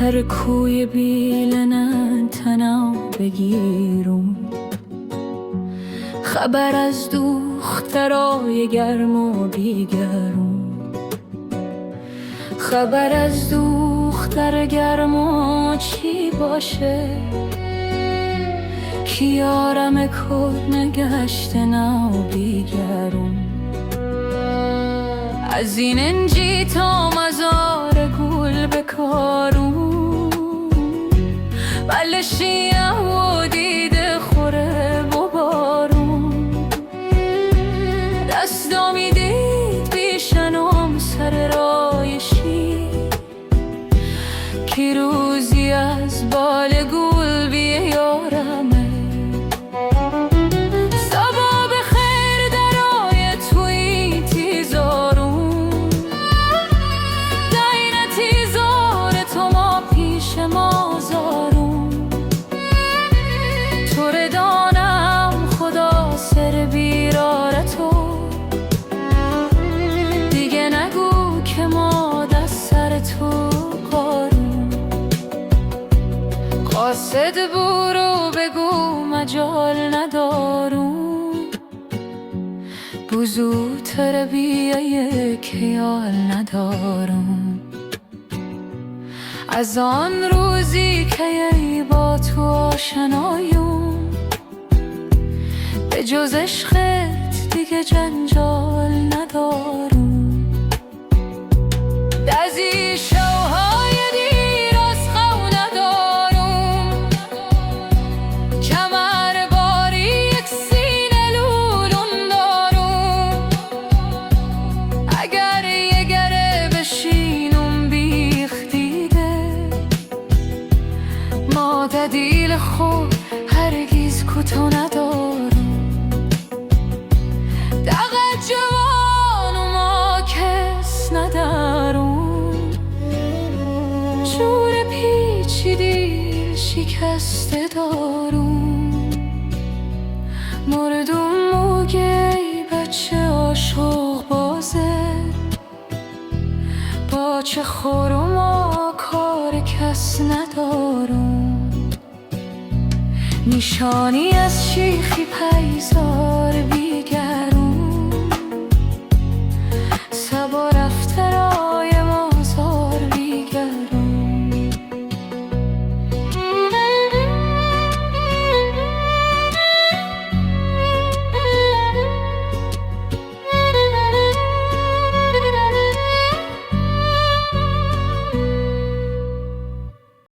سر کوی بیلنن تنم بگیرم، خبر از دخترای گرم و بیگرم، خبر از دختر گرم و چی باشه، کیارم کد نگشته نو بیگرم. از این انجی تا مزار گل بکارم، بلشیم و دیده خوره ببارم، دستامی دید بیشنم سر رایشی، کی روزی از بال گل بیارمه. قاصد برو بگو مجال ندارم، بزو تربیه کیال ندارم. از آن روزی که ای با تو آشنایم، به جز عشقت دیگه جنجال ندارم. دزی شوهای دیر از خو ندارم، کمر باری یک سینه لولون دارم. اگر یه گره بشینم بیخ دیگه، ما دلیل خود هرگیز کوتاه ندارم. دقت جوان و ما کس ندارم، جور پیچیدی شکسته دارم. مردم موگه ای بچه عاشق بازه، با چه خورم و کار کس ندارم. نشانی از شیخی پیزار بی